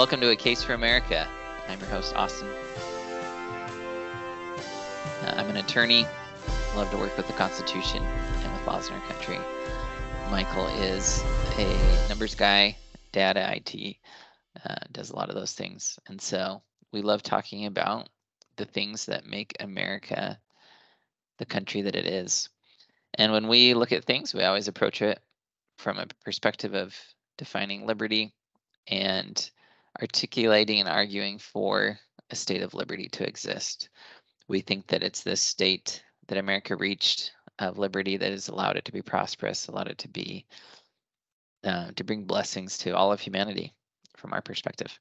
Welcome to A Case for America. I'm your host, Austin. I'm an attorney. Love to work with the Constitution and with laws in our country. Michael is a numbers guy, data IT, does a lot of those things. And so we love talking about the things that make America the country that it is. And when we look at things, we always approach it from a perspective of defining liberty and articulating and arguing for a state of liberty to exist. We think that it's this state that America reached of liberty that has allowed it to be prosperous, allowed it to be to bring blessings to all of humanity from our perspective.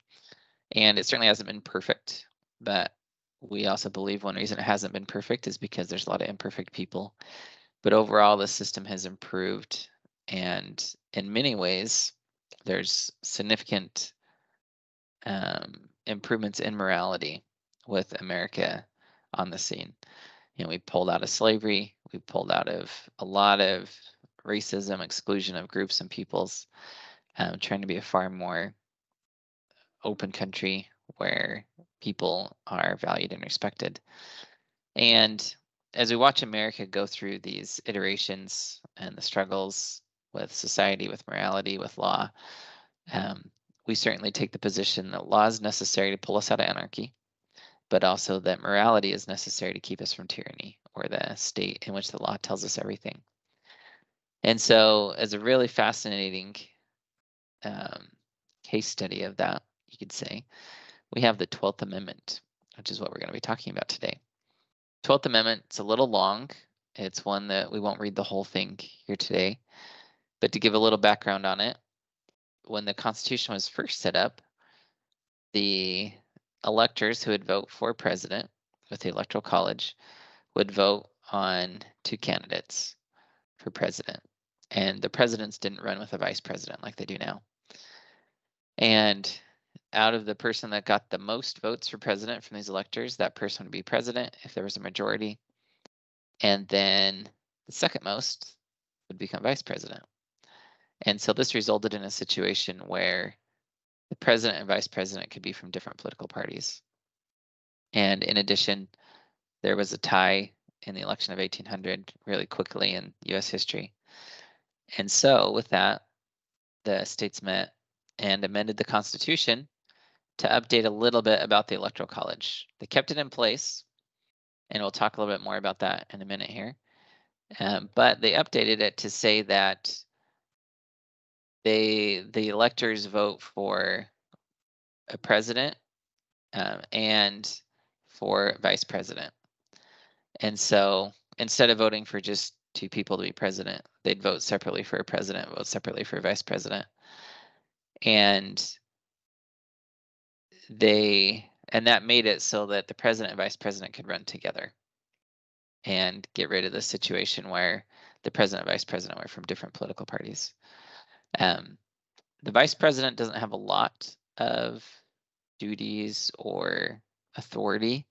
And it certainly hasn't been perfect, but we also believe one reason it hasn't been perfect is because there's a lot of imperfect people. But overall, the system has improved, and in many ways, there's significant improvements in morality with America on the scene. You know, we pulled out of slavery, we pulled out of a lot of racism, exclusion of groups and peoples, trying to be a far more open country where people are valued and respected. And as we watch America go through these iterations and the struggles with society, with morality, with law, we certainly take the position that law is necessary to pull us out of anarchy, but also that morality is necessary to keep us from tyranny or the state in which the law tells us everything. And so as a really fascinating case study of that, you could say, we have the 12th Amendment, which is what we're going to be talking about today. 12th Amendment, it's a little long. It's one that we won't read the whole thing here today, but to give a little background on it, when the Constitution was first set up, the electors who would vote for president with the Electoral College would vote on two candidates for president. And the presidents didn't run with a vice president like they do now. And out of the person that got the most votes for president from these electors, that person would be president if there was a majority. And then the second most would become vice president. And so this resulted in a situation where the president and vice president could be from different political parties. And in addition, there was a tie in the election of 1800 really quickly in US history. And so with that, the states met and amended the Constitution to update a little bit about the Electoral College. They kept it in place, and we'll talk a little bit more about that in a minute here. But they updated it to say that the electors vote for a president and for vice president. And so instead of voting for just two people to be president, they'd vote separately for a president, vote separately for a vice president. And that made it so that the president and vice president could run together and get rid of the situation where the president and vice president were from different political parties. The vice president doesn't have a lot of duties or authority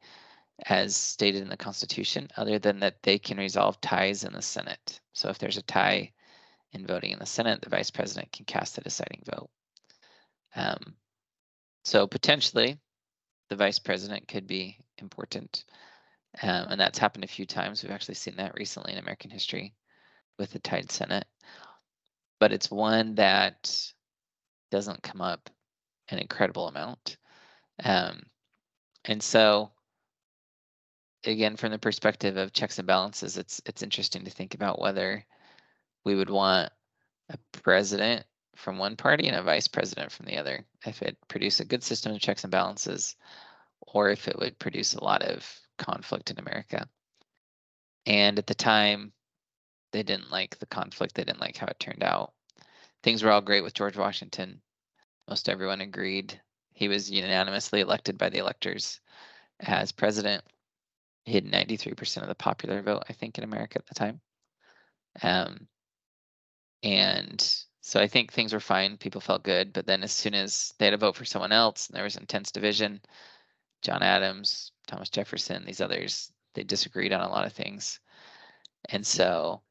as stated in the Constitution, other than that they can resolve ties in the Senate. So if there's a tie in voting in the Senate, the vice president can cast the deciding vote. So potentially the vice president could be important. And that's happened a few times. We've actually seen that recently in American history with the tied Senate. But it's one that doesn't come up an incredible amount. And so, again, from the perspective of checks and balances, it's interesting to think about whether we would want a president from one party and a vice president from the other, if it produced a good system of checks and balances, or if it would produce a lot of conflict in America. And at the time, they didn't like the conflict. They didn't like how it turned out. Things were all great with George Washington. Most everyone agreed. He was unanimously elected by the electors as president. He had 93% of the popular vote, I think, in America at the time. And so I think things were fine. People felt good. But then as soon as they had to vote for someone else, and there was intense division, John Adams, Thomas Jefferson, these others, they disagreed on a lot of things. And so,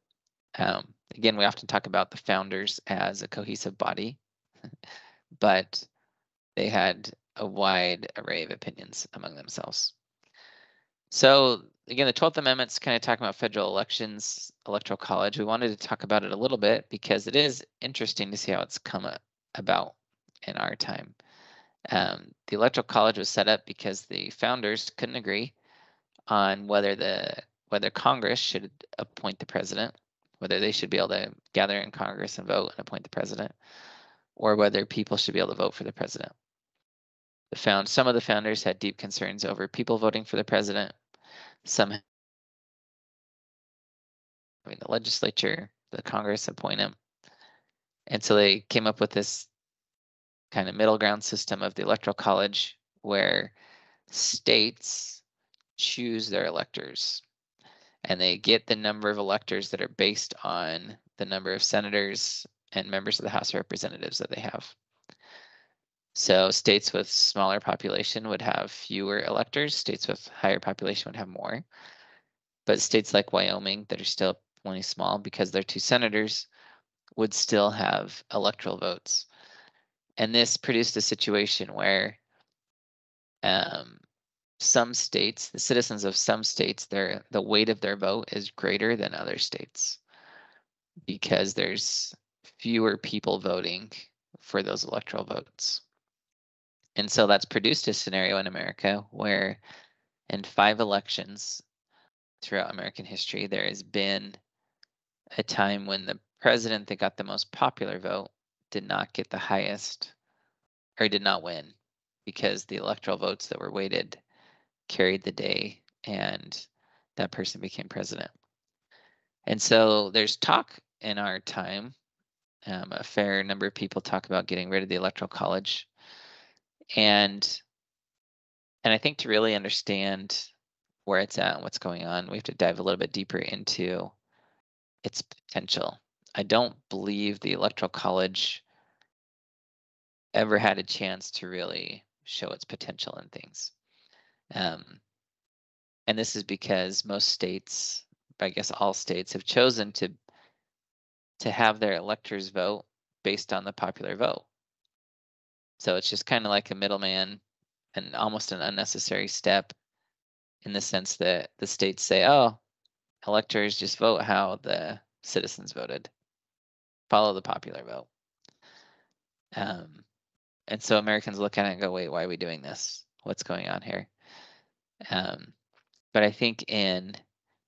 again, we often talk about the founders as a cohesive body, but they had a wide array of opinions among themselves. So again, the 12th Amendment's kind of talking about federal elections, electoral college. We wanted to talk about it a little bit because it is interesting to see how it's come about in our time. The electoral college was set up because the founders couldn't agree on whether Congress should appoint the president, whether they should be able to gather in Congress and vote and appoint the president, or whether people should be able to vote for the president. Some of the founders had deep concerns over people voting for the president, some having the legislature, the Congress appoint him. And so they came up with this kind of middle ground system of the electoral college where states choose their electors, and they get the number of electors that are based on the number of senators and members of the House of Representatives that they have. So states with smaller population would have fewer electors, states with higher population would have more. But states like Wyoming that are still only small because they're 2 senators would still have electoral votes. And this produced a situation where some states, the citizens of some states, the weight of their vote is greater than other states because there's fewer people voting for those electoral votes. And so that's produced a scenario in America where in 5 elections throughout American history, there has been a time when the president that got the most popular vote did not get the highest, or did not win, because the electoral votes that were weighted carried the day and that person became president. And so there's talk in our time, a fair number of people talk about getting rid of the electoral college. And I think to really understand where it's at and what's going on, we have to dive a little bit deeper into its potential. I don't believe the electoral college ever had a chance to really show its potential in things. And this is because most states, I guess all states, have chosen to have their electors vote based on the popular vote. So it's just kind of like a middleman and almost an unnecessary step in the sense that the states say, oh, electors just vote how the citizens voted. Follow the popular vote. And so Americans look at it and go, wait, why are we doing this? What's going on here? But I think in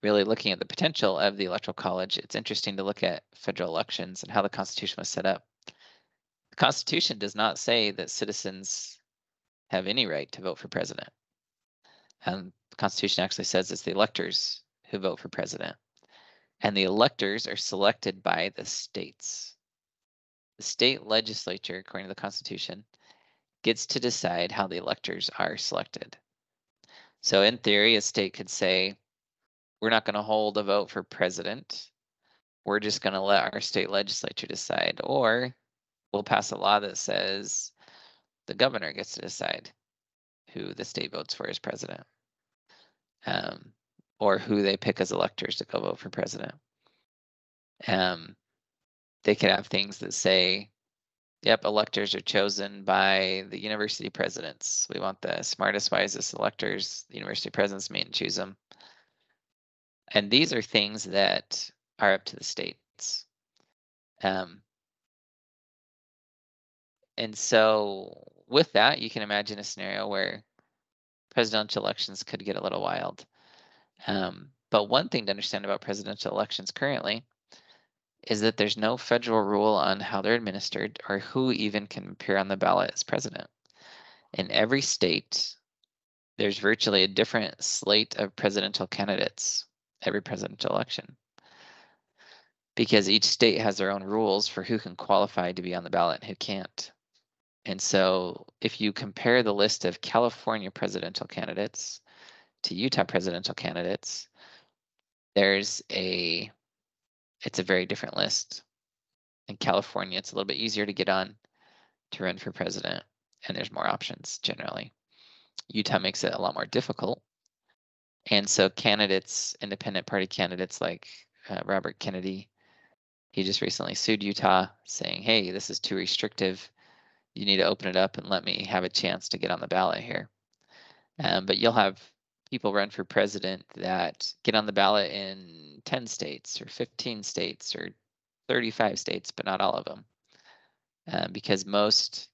really looking at the potential of the electoral college, it's interesting to look at federal elections and how the Constitution was set up. The Constitution does not say that citizens have any right to vote for president. The Constitution actually says it's the electors who vote for president. And the electors are selected by the states. The state legislature, according to the Constitution, gets to decide how the electors are selected. So in theory, a state could say, we're not going to hold a vote for president. We're just going to let our state legislature decide. Or we'll pass a law that says the governor gets to decide who the state votes for as president, or who they pick as electors to go vote for president. They could have things that say, yep, electors are chosen by the university presidents. We want the smartest, wisest electors. The university presidents meet and choose them. And these are things that are up to the states. And so with that, you can imagine a scenario where presidential elections could get a little wild. But one thing to understand about presidential elections currently is that there's no federal rule on how they're administered or who even can appear on the ballot as president. In every state, there's virtually a different slate of presidential candidates every presidential election, because each state has their own rules for who can qualify to be on the ballot and who can't. And so if you compare the list of California presidential candidates to Utah presidential candidates, it's a very different list. In California, it's a little bit easier to get on to run for president, and there's more options generally. Utah makes it a lot more difficult. And so candidates, independent party candidates like Robert Kennedy, he just recently sued Utah saying, hey, this is too restrictive. you need to open it up and let me have a chance to get on the ballot here. But you'll have people run for president that get on the ballot in 10 states or 15 states or 35 states, but not all of them. Because most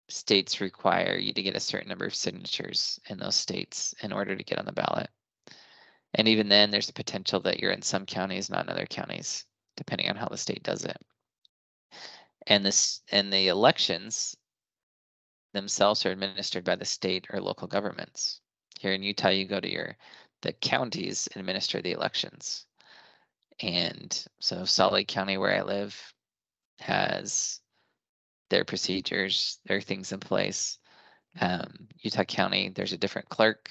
states require you to get a certain number of signatures in those states in order to get on the ballot. And even then, there's a potential that you're in some counties, not in other counties, depending on how the state does it. And the elections themselves are administered by the state or local governments. Here in Utah, you go to the counties administer the elections. And so Salt Lake County, where I live, has their procedures, their things in place. Utah County, there's a different clerk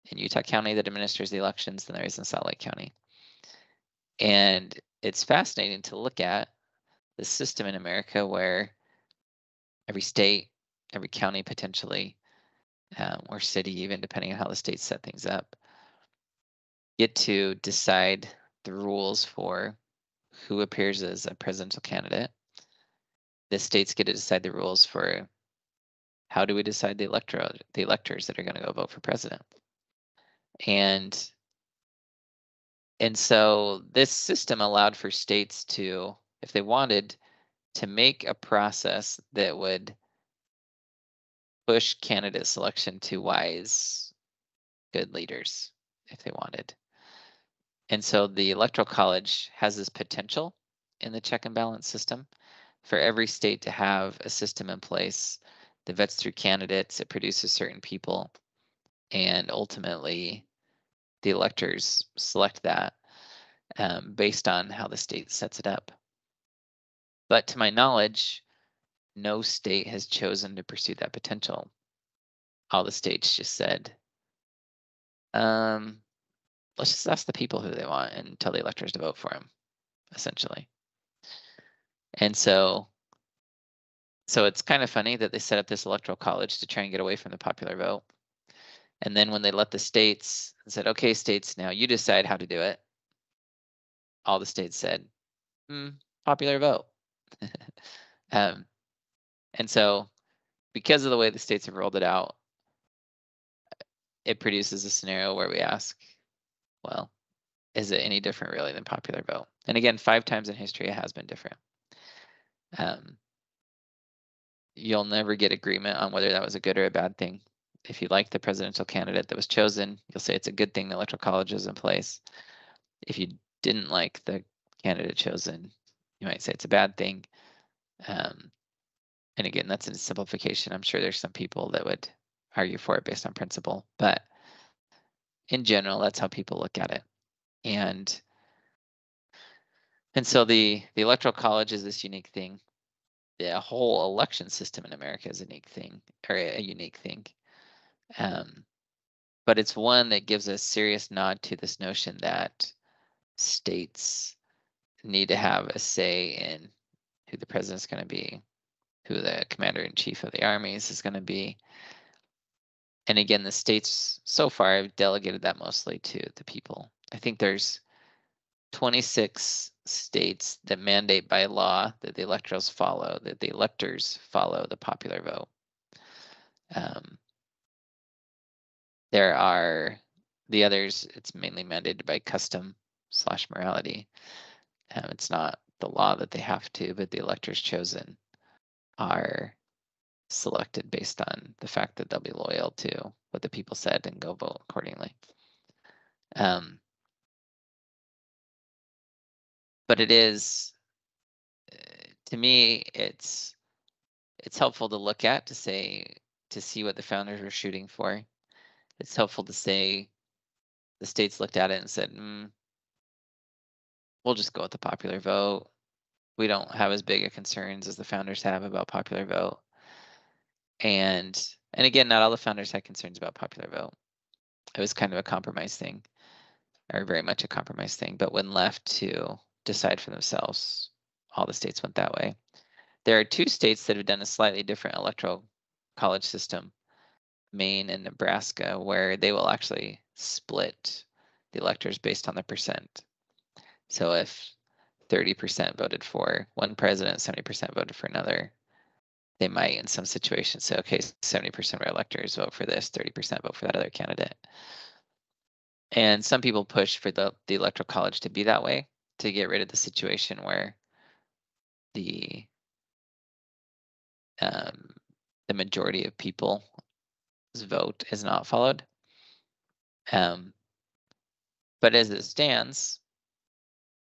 in Utah County that administers the elections than there is in Salt Lake County. And it's fascinating to look at the system in America where every state, every county potentially, or city, even depending on how the states set things up, get to decide the rules for who appears as a presidential candidate. The states get to decide the rules for how do we decide the electors that are going to go vote for president. And so this system allowed for states to, if they wanted, to make a process that would push candidate selection to wise, good leaders if they wanted. And so the Electoral College has this potential in the check and balance system for every state to have a system in place that vets through candidates, it produces certain people, and ultimately the electors select that based on how the state sets it up. But to my knowledge, no state has chosen to pursue that potential. All the states just said, let's just ask the people who they want and tell the electors to vote for them, essentially. And so it's kind of funny that they set up this electoral college to try and get away from the popular vote. And then when they let the states and said, okay, states, now you decide how to do it, all the states said, popular vote. And so because of the way the states have rolled it out, it produces a scenario where we ask, well, is it any different really than popular vote? And again, 5 times in history, it has been different. You'll never get agreement on whether that was a good or a bad thing. If you like the presidential candidate that was chosen, you'll say it's a good thing the electoral college is in place. If you didn't like the candidate chosen, you might say it's a bad thing. And again, that's a simplification. I'm sure there's some people that would argue for it based on principle, but in general, that's how people look at it. And so the electoral college is this unique thing. The whole election system in America is a unique thing, or a unique thing. But it's one that gives a serious nod to this notion that states need to have a say in who the president's going to be, who the commander-in-chief of the armies is going to be. And again, the states so far have delegated that mostly to the people. I think there's 26 states that mandate by law that the electors follow the popular vote. There are the others, it's mainly mandated by custom/morality. It's not the law that they have to, but the electors chosen are selected based on the fact that they'll be loyal to what the people said and go vote accordingly. But it is, to me, it's helpful to look at to see what the founders were shooting for. It's helpful to say the states looked at it and said, we'll just go with the popular vote. We don't have as big of concerns as the founders have about popular vote. And again, not all the founders had concerns about popular vote. It was kind of a compromise thing, or very much a compromise thing. But when left to decide for themselves, all the states went that way. There are 2 states that have done a slightly different electoral college system, Maine and Nebraska, where they will actually split the electors based on the percent. So if 30% voted for one president, 70% voted for another, they might in some situations say, okay, 70% of our electors vote for this, 30% vote for that other candidate. And some people push for the electoral college to be that way, to get rid of the situation where the majority of people's vote is not followed. But as it stands,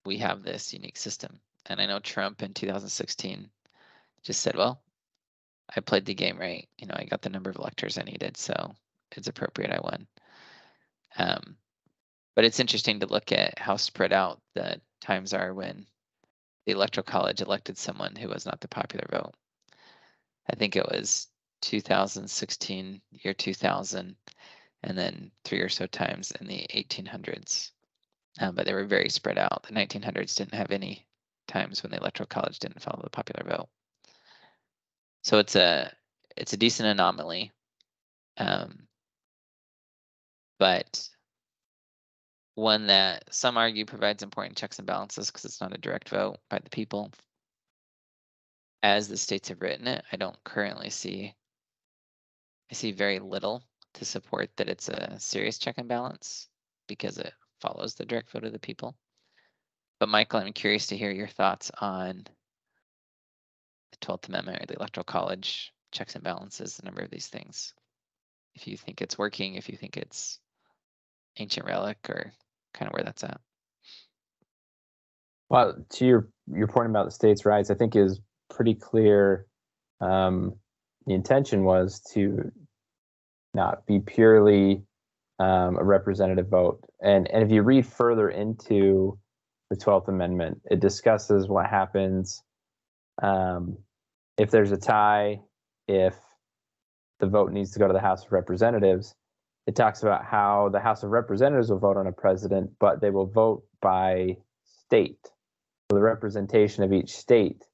we have this unique system. And I know Trump in 2016 just said, well, I played the game right. I got the number of electors I needed, so it's appropriate I won. But it's interesting to look at how spread out the times are when the electoral college elected someone who was not the popular vote. I think it was 2016, year 2000, and then 3 or so times in the 1800s. But they were very spread out. The 1900s didn't have any times when the electoral college didn't follow the popular vote. So it's a decent anomaly, but one that some argue provides important checks and balances because it's not a direct vote by the people. As the states have written it, I don't currently see. I see very little to support that it's a serious check and balance because it follows the direct vote of the people. But Michael, I'm curious to hear your thoughts on the 12th Amendment or the Electoral College checks and balances, the number of these things. If you think it's working, if you think it's ancient relic, or kind of where that's at. Well, to your point about the states' rights, I think is pretty clear. The intention was to not be purely a representative vote. And if you read further into the 12th Amendment, it discusses what happens if there's a tie, if the vote needs to go to the House of Representatives. It talks about how the House of Representatives will vote on a president, but they will vote by state. So the representation of each state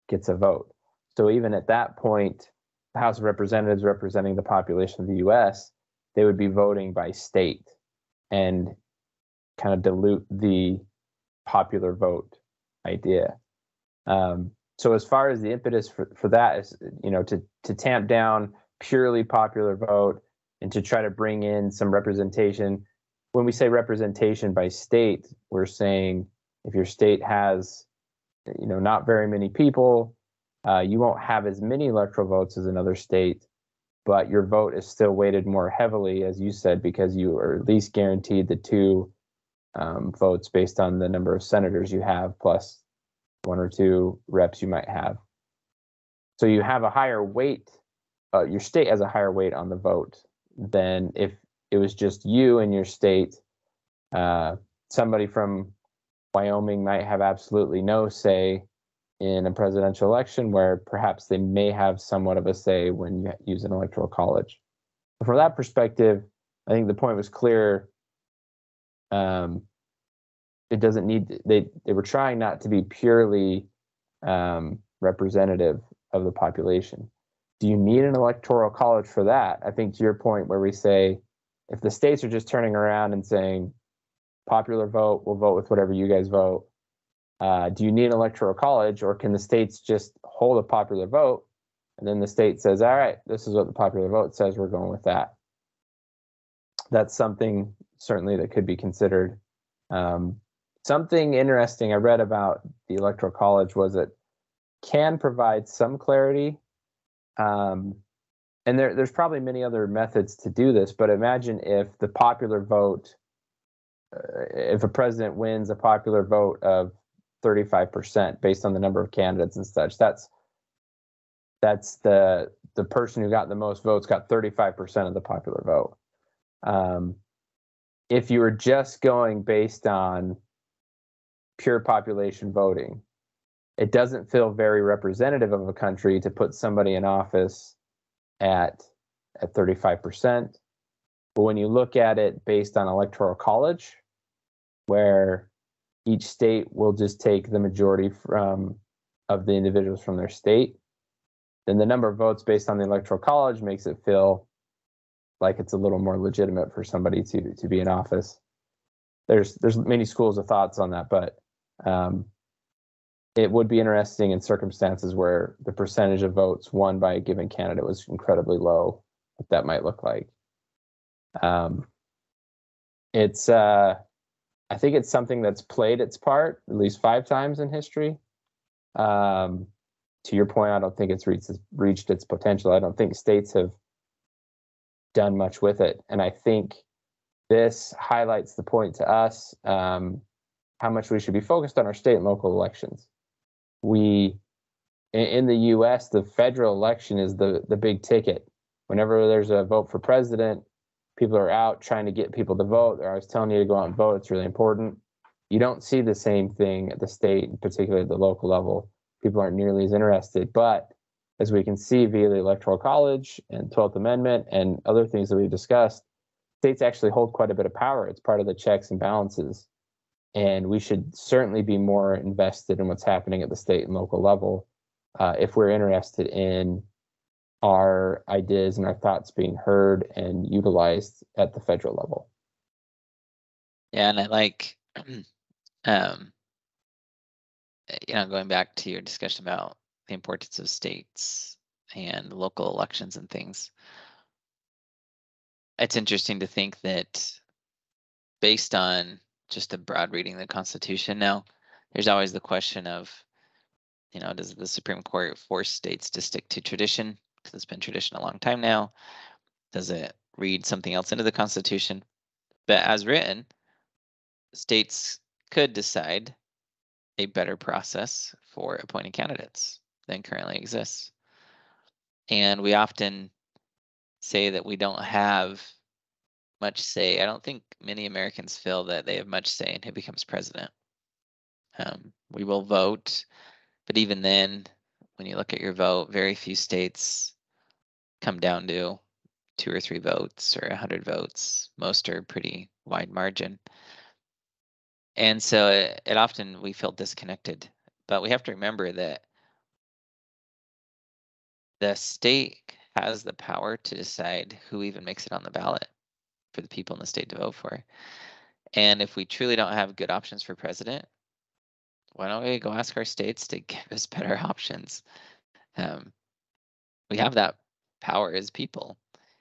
gets a vote. So even at that point, the House of Representatives representing the population of the U.S., they would be voting by state and kind of dilute the popular vote idea. So as far as the impetus for that is, to tamp down purely popular vote and to try to bring in some representation. When we say representation by state, we're saying if your state has, not very many people, you won't have as many electoral votes as another state, but your vote is still weighted more heavily, as you said, because you are at least guaranteed the 2 votes based on the number of senators you have, plus 1 or 2 reps you might have. So you have a higher weight, your state has a higher weight on the vote than if it was just you and your state. Somebody from Wyoming might have absolutely no say in a presidential election, where perhaps they may have somewhat of a say when you use an electoral college. But from that perspective, I think the point was clear. It doesn't need, they were trying not to be purely representative of the population. Do you need an electoral college for that? I think to your point where we say, if the states are just turning around and saying, popular vote, we'll vote with whatever you guys vote, do you need an electoral college, or can the states just hold a popular vote and then the state says, all right, this is what the popular vote says, we're going with that? That's something certainly that could be considered. Something interesting I read about the electoral college was it can provide some clarity. And there's probably many other methods to do this, but imagine if the popular vote, if a president wins a popular vote of 35% based on the number of candidates and such, that's the person who got the most votes got 35% of the popular vote. If you were just going based on pure population voting, it doesn't feel very representative of a country to put somebody in office at 35%. But when you look at it based on electoral college, where each state will just take the majority of the individuals from their state, then the number of votes based on the electoral college makes it feel like it's a little more legitimate for somebody to be in office. There's many schools of thoughts on that, but it would be interesting in circumstances where the percentage of votes won by a given candidate was incredibly low, what that might look like. I think it's something that's played its part at least 5 times in history. To your point, I don't think it's reached its potential. I don't think states have done much with it. And I think this highlights the point to us, how much we should be focused on our state and local elections. In the US, the federal election is the big ticket. Whenever there's a vote for president, people are out trying to get people to vote. They're always telling you to go out and vote. It's really important. You don't see the same thing at the state, particularly at the local level. People aren't nearly as interested. But as we can see via the Electoral College and 12th Amendment and other things that we've discussed, states actually hold quite a bit of power. It's part of the checks and balances. And we should certainly be more invested in what's happening at the state and local level if we're interested in our ideas and our thoughts being heard and utilized at the federal level. Yeah, and I like, going back to your discussion about the importance of states and local elections and things. It's interesting to think that based on just a broad reading of the Constitution now, there's always the question of, does the Supreme Court force states to stick to tradition? Because it's been tradition a long time now. Does it read something else into the Constitution? But as written, states could decide a better process for appointing candidates than currently exists. And we often say that we don't have much say. I don't think many Americans feel that they have much say in who becomes president. We will vote, but even then, when you look at your vote, very few states come down to 2 or 3 votes or 100 votes. Most are pretty wide margin. And so it often we feel disconnected. But we have to remember that the state has the power to decide who even makes it on the ballot for the people in the state to vote for. And if we truly don't have good options for president, why don't we go ask our states to give us better options? We have that power as people,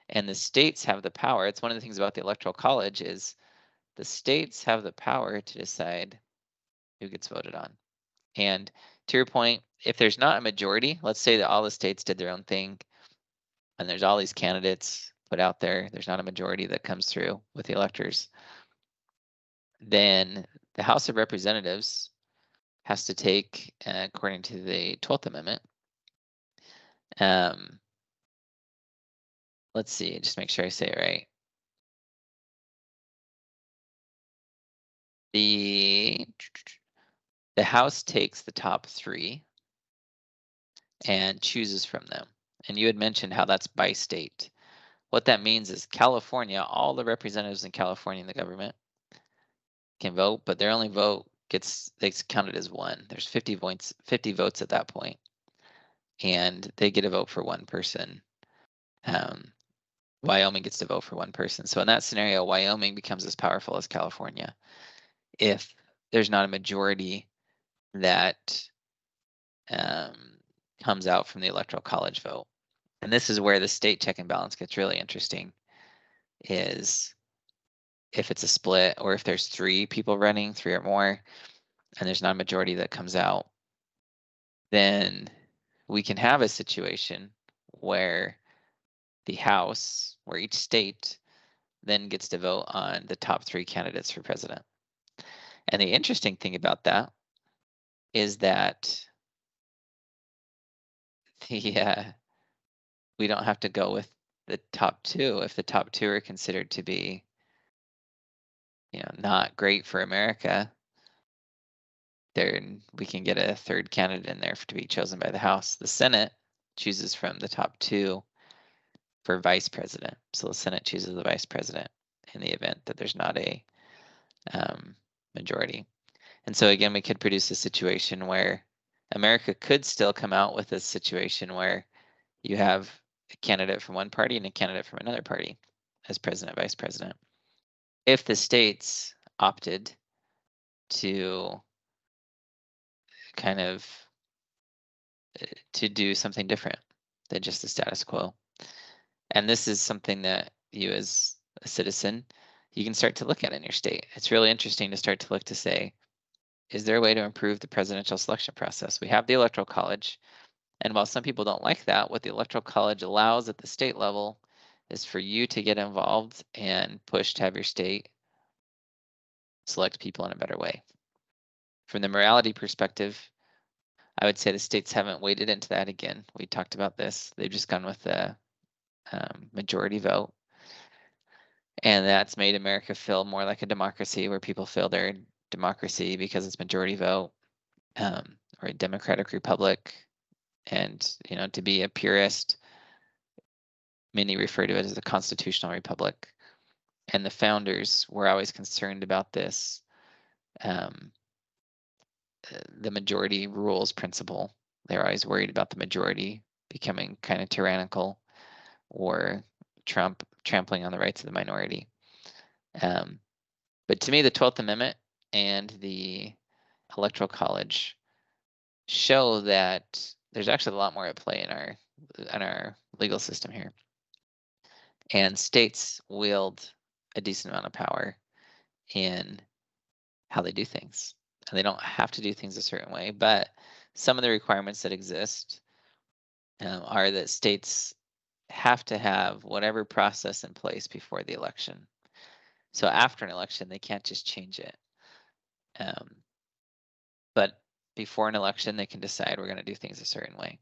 and the states have the power. It's one of the things about the Electoral College is the states have the power to decide who gets voted on. And to your point, if there's not a majority, let's say that all the states did their own thing, and there's all these candidates put out there, there's not a majority that comes through with the electors, then the House of Representatives has to take, according to the 12th Amendment, let's see, just make sure I say it right. The House takes the top 3 and chooses from them. And you had mentioned how that's by state. What that means is California, all the representatives in California in the government can vote, but their only vote gets counted as 1. There's 50 votes at that point, and they get a vote for 1 person. Wyoming gets to vote for 1 person. So in that scenario, Wyoming becomes as powerful as California if there's not a majority that comes out from the Electoral College vote. And this is where the state check and balance gets really interesting, is if it's a split or if there's 3 people running, 3 or more, and there's not a majority that comes out, then we can have a situation where the House, where each state then gets to vote on the top 3 candidates for president. And the interesting thing about that is that we don't have to go with the top 2 if the top 2 are considered to be, not great for America. Then we can get a 3rd candidate in there to be chosen by the House. The Senate chooses from the top 2 for vice president. So the Senate chooses the vice president in the event that there's not a majority. And so again, we could produce a situation where America could still come out with a situation where you have a candidate from one party and a candidate from another party as president, vice president. If the states opted to kind of to do something different than just the status quo. And this is something that you as a citizen, you can start to look at in your state. It's really interesting to start to look to say, is there a way to improve the presidential selection process? We have the Electoral College. And while some people don't like that, what the Electoral College allows at the state level is for you to get involved and push to have your state select people in a better way. From the morality perspective, I would say the states haven't waded into that again. We talked about this. They've just gone with the majority vote. And that's made America feel more like a democracy, where people feel they're democracy because it's majority vote, or a democratic republic. And, to be a purist, many refer to it as a constitutional republic. And the founders were always concerned about this, the majority rules principle. They're always worried about the majority becoming kind of tyrannical or trampling on the rights of the minority. But to me, the 12th Amendment and the Electoral College show that there's actually a lot more at play in our legal system here. And states wield a decent amount of power in how they do things. And they don't have to do things a certain way, but some of the requirements that exist are that states have to have whatever process in place before the election. So after an election, they can't just change it. But before an election, they can decide we're going to do things a certain way.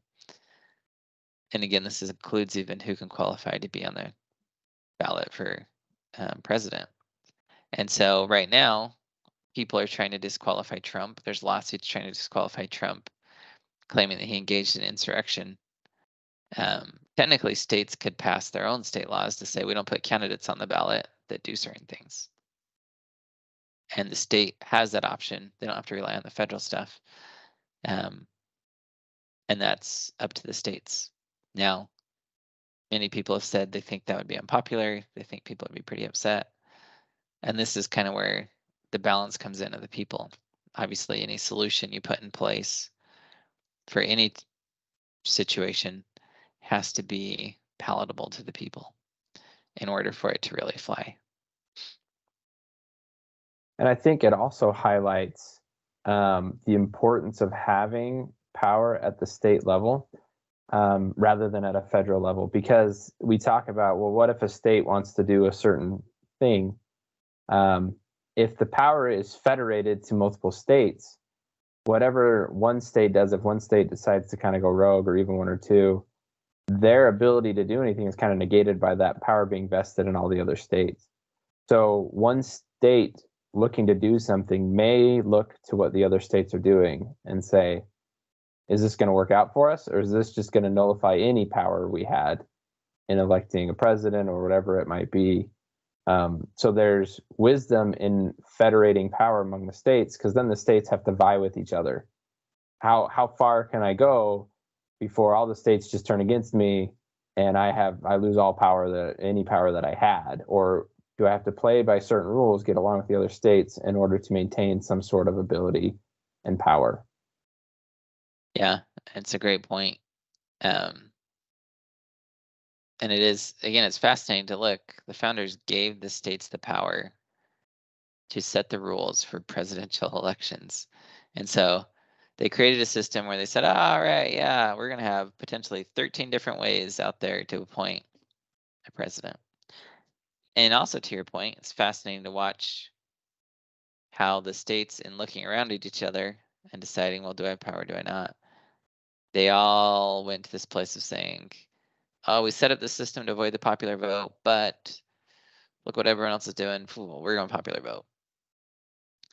And again, this includes even who can qualify to be on the ballot for president. And so right now, people are trying to disqualify Trump. There's lawsuits trying to disqualify Trump, claiming that he engaged in insurrection. Technically, states could pass their own state laws to say we don't put candidates on the ballot that do certain things. And the state has that option. They don't have to rely on the federal stuff. And that's up to the states. Now, many people have said they think that would be unpopular. They think people would be pretty upset. And this is kind of where the balance comes in of the people. Obviously, any solution you put in place for any situation has to be palatable to the people in order for it to really fly. And I think it also highlights the importance of having power at the state level rather than at a federal level, because we talk about, well, what if a state wants to do a certain thing? If the power is federated to multiple states, whatever one state does, if one state decides to kind of go rogue, or even one or two, their ability to do anything is kind of negated by that power being vested in all the other states. So one state looking to do something may look to what the other states are doing and say, is this going to work out for us, or is this just going to nullify any power we had in electing a president or whatever it might be? So there's wisdom in federating power among the states, because then the states have to vie with each other. How far can I go before all the states just turn against me and I lose all power, any power that I had? Or do I have to play by certain rules, get along with the other states in order to maintain some sort of ability and power? Yeah, it's a great point. And it is, again, it's fascinating to look. The founders gave the states the power to set the rules for presidential elections. And so they created a system where they said, all right, yeah, we're going to have potentially 13 different ways out there to appoint a president. And also, to your point, it's fascinating to watch how the states, in looking around at each other and deciding, well, do I have power, do I not? They all went to this place of saying, oh, we set up the system to avoid the popular vote, but look what everyone else is doing. We're going popular vote.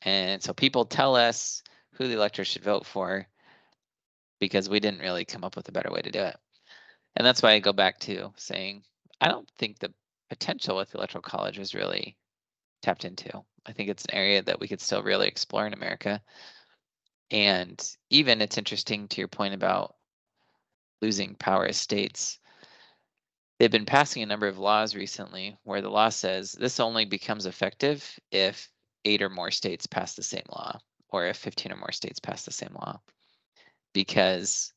And so people tell us who the electors should vote for because we didn't really come up with a better way to do it. And that's why I go back to saying, I don't think the potential with the Electoral College was really tapped into. I think it's an area that we could still really explore in America. And even it's interesting to your point about losing power as states. They've been passing a number of laws recently where the law says this only becomes effective if 8 or more states pass the same law, or if 15 or more states pass the same law. because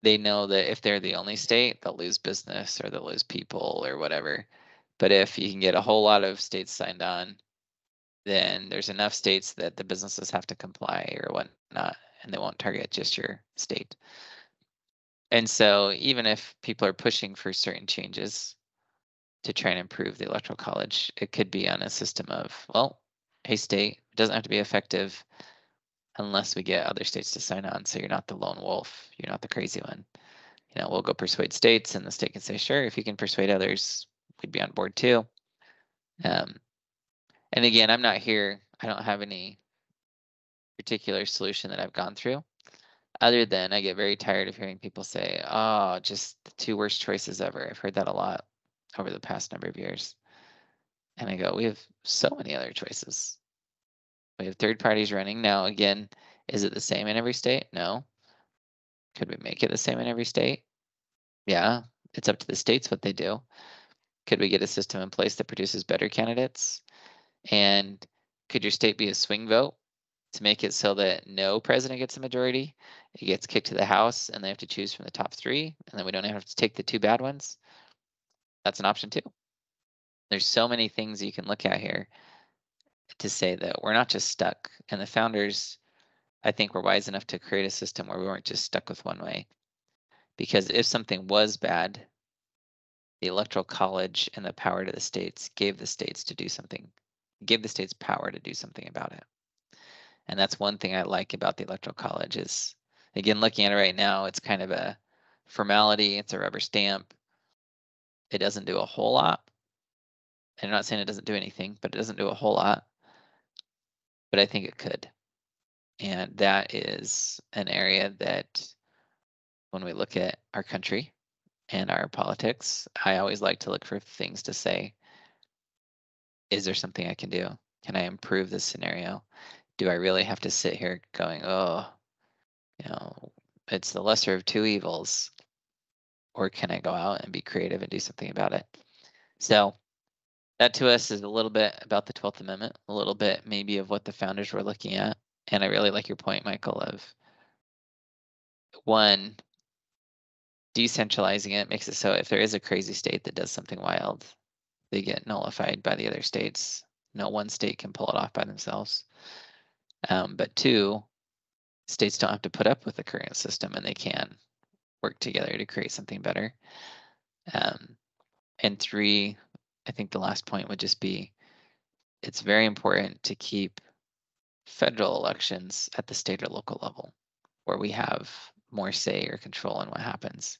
they know that if they're the only state, they'll lose business or they'll lose people or whatever. But if you can get a whole lot of states signed on, then there's enough states that the businesses have to comply or whatnot, and they won't target just your state. And so even if people are pushing for certain changes to try and improve the electoral college, it could be on a system of, well, hey, state, it doesn't have to be effective unless we get other states to sign on. So you're not the lone wolf. You're not the crazy one. You know, we'll go persuade states, and the state can say, sure, if you can persuade others, we'd be on board too. And again, I'm not here. I don't have any particular solution that I've gone through, other than I get very tired of hearing people say, oh, just the two worst choices ever. I've heard that a lot over the past number of years. And I go, we have so many other choices. We have third parties running. Now, again, is it the same in every state? No. Could we make it the same in every state? Yeah, it's up to the states what they do. Could we get a system in place that produces better candidates? And could your state be a swing vote to make it so that no president gets a majority? It gets kicked to the House and they have to choose from the top three, and then we don't have to take the two bad ones. That's an option too. There's so many things you can look at here to say that we're not just stuck. And the founders, I think, were wise enough to create a system where we weren't just stuck with one way. Because if something was bad, the electoral college and the power to the states gave the states to do something, gave the states power to do something about it. And that's one thing I like about the electoral college is, again, looking at it right now, it's kind of a formality. It's a rubber stamp. It doesn't do a whole lot. And I'm not saying it doesn't do anything, but it doesn't do a whole lot. But I think it could. And that is an area that when we look at our country and our politics, I always like to look for things to say, is there something I can do? Can I improve this scenario? Do I really have to sit here going, oh, you know, it's the lesser of two evils? Or can I go out and be creative and do something about it? So that to us is a little bit about the 12th Amendment, a little bit maybe of what the founders were looking at. And I really like your point, Michael, of one, decentralizing it makes it so if there is a crazy state that does something wild, they get nullified by the other states. No one state can pull it off by themselves. But two, states don't have to put up with the current system, and they can work together to create something better. And three, I think the last point would just be, it's very important to keep federal elections at the state or local level, where we have more say or control in what happens,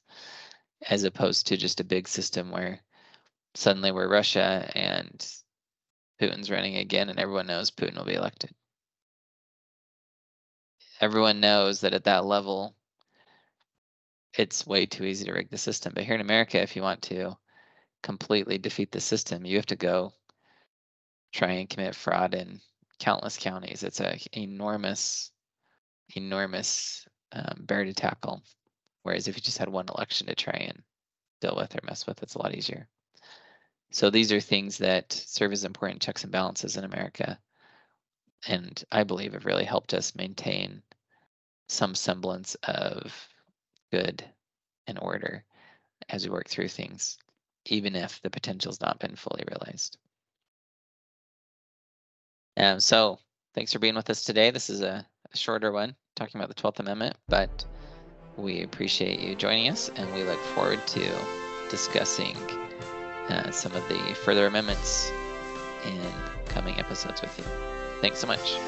as opposed to just a big system where suddenly we're Russia and Putin's running again and everyone knows Putin will be elected. Everyone knows that at that level, it's way too easy to rig the system. But here in America, if you want to completely defeat the system, you have to go try and commit fraud in countless counties. It's an enormous bear to tackle. Whereas if you just had one election to try and deal with or mess with, it's a lot easier. So these are things that serve as important checks and balances in America, and I believe have really helped us maintain some semblance of good and order as we work through things, even if the potential's not been fully realized. So thanks for being with us today. This is a shorter one talking about the 12th Amendment, but we appreciate you joining us, and we look forward to discussing some of the further amendments in coming episodes with you. Thanks so much.